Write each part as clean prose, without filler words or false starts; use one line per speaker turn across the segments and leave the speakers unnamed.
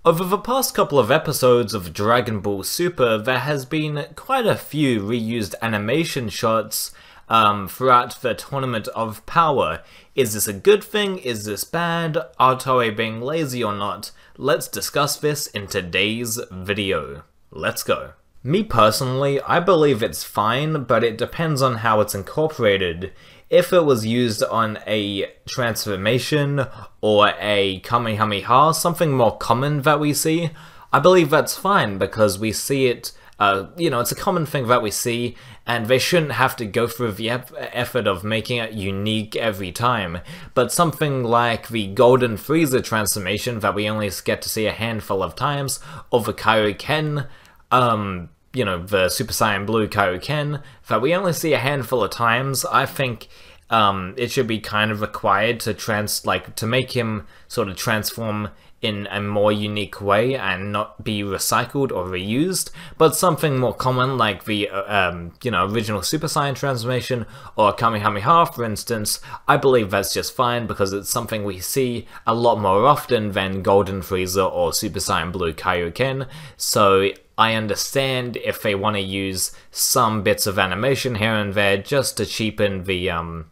Over the past couple of episodes of Dragon Ball Super, there has been quite a few reused animation shots throughout the Tournament of Power. Is this a good thing? Is this bad? Are Toei being lazy or not? Let's discuss this in today's video. Let's go. Me personally, I believe it's fine, but it depends on how it's incorporated. If it was used on a transformation or a Kamehameha, something more common that we see, I believe that's fine because we see it, it's a common thing that we see, and they shouldn't have to go through the effort of making it unique every time. But something like the Golden Frieza transformation that we only get to see a handful of times, or the Kaioken, the Super Saiyan Blue Kaioken, that we only see a handful of times, I think it should be kind of required to make him sort of transform in a more unique way and not be recycled or reused. But something more common like the original Super Saiyan transformation or Kamehameha, for instance, I believe that's just fine because it's something we see a lot more often than Golden Frieza or Super Saiyan Blue Kaioken. So I understand if they want to use some bits of animation here and there just to cheapen the,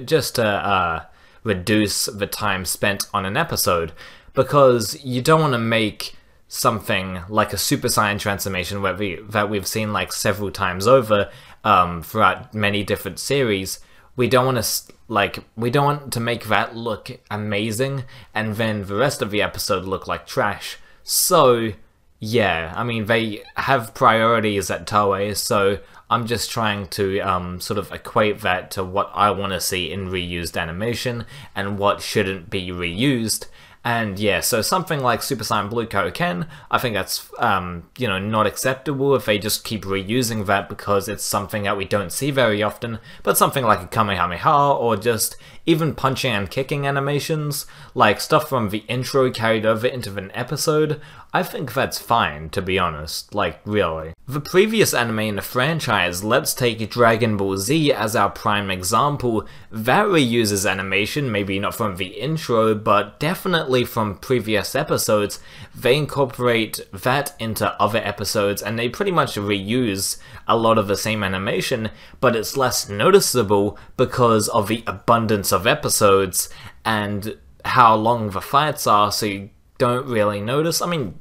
just to reduce the time spent on an episode. Because you don't want to make something like a Super Saiyan transformation that we've seen like several times over throughout many different series. We don't want to make that look amazing and then the rest of the episode look like trash. So yeah, I mean, they have priorities at Toei, so I'm just trying to sort of equate that to what I want to see in reused animation and what shouldn't be reused. And yeah, so something like Super Saiyan Blue Kaioken, I think that's, not acceptable if they just keep reusing that because it's something that we don't see very often, but something like a Kamehameha or just even punching and kicking animations, like stuff from the intro carried over into an episode, I think that's fine, to be honest, like, really. The previous anime in the franchise, let's take Dragon Ball Z as our prime example. That reuses animation, maybe not from the intro, but definitely from previous episodes. They incorporate that into other episodes, and they pretty much reuse a lot of the same animation, but it's less noticeable because of the abundance of episodes and how long the fights are, so you don't really notice. I mean,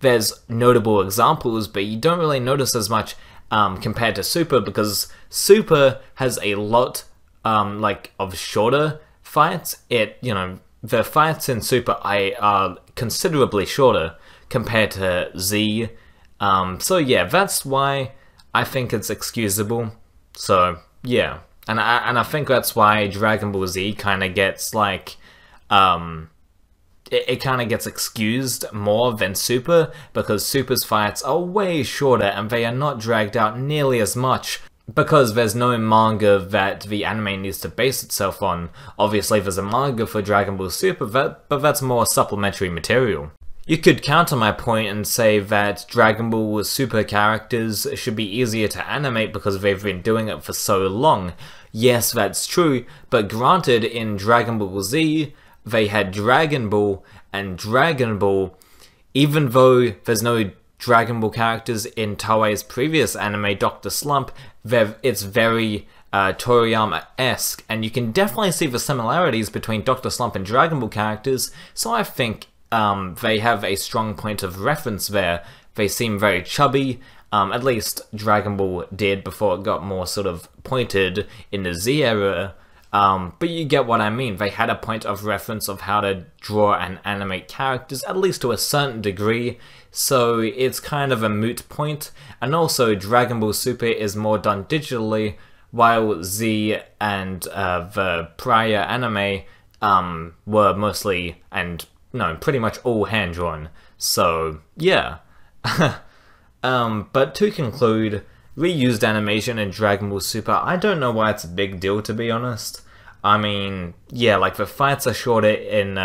there's notable examples, but you don't really notice as much compared to Super, because Super has a lot of shorter fights. The fights in Super are considerably shorter compared to Z. So yeah, that's why I think it's excusable. So yeah, and I think that's why Dragon Ball Z kind of gets it kind of gets excused more than Super, because Super's fights are way shorter and they are not dragged out nearly as much because there's no manga that the anime needs to base itself on. Obviously there's a manga for Dragon Ball Super, but that's more supplementary material. You could counter my point and say that Dragon Ball Super characters should be easier to animate because they've been doing it for so long. Yes, that's true, but granted, in Dragon Ball Z, they had Dragon Ball, and Dragon Ball, even though there's no Dragon Ball characters in Toei's previous anime, Dr. Slump, it's very Toriyama-esque, and you can definitely see the similarities between Dr. Slump and Dragon Ball characters, so I think they have a strong point of reference there. They seem very chubby, at least Dragon Ball did before it got more sort of pointed in the Z era. But you get what I mean. They had a point of reference of how to draw and animate characters, at least to a certain degree, so it's kind of a moot point. And also, Dragon Ball Super is more done digitally, while Z and the prior anime were mostly, pretty much all hand-drawn. So, yeah. But to conclude, reused animation in Dragon Ball Super, I don't know why it's a big deal, to be honest. I mean, yeah, the fights are shorter in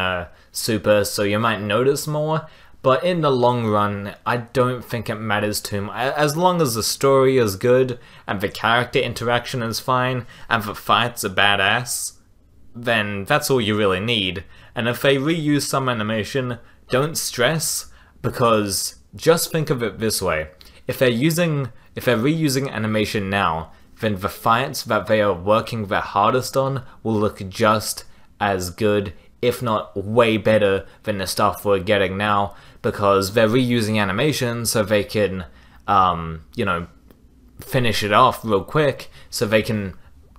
Super, so you might notice more, but in the long run, I don't think it matters too much. As long as the story is good, and the character interaction is fine, and the fights are badass, then that's all you really need. And if they reuse some animation don't stress, because just think of it this way. If they're reusing animation now, then the fights that they are working their hardest on will look just as good, if not way better than the stuff we're getting now, because they're reusing animation so they can, you know, finish it off real quick, so they can,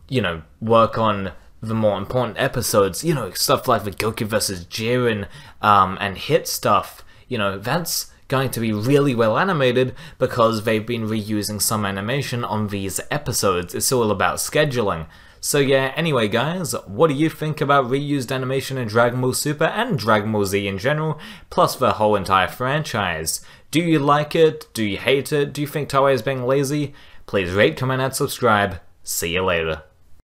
you know, work on the more important episodes, you know, stuff like the Goku vs. Jiren, and Hit stuff, you know, that's going to be really well animated because they've been reusing some animation on these episodes. It's all about scheduling. So yeah, anyway guys, what do you think about reused animation in Dragon Ball Super and Dragon Ball Z in general, plus the whole entire franchise? Do you like it? Do you hate it? Do you think Toei is being lazy? Please rate, comment, and subscribe. See you later.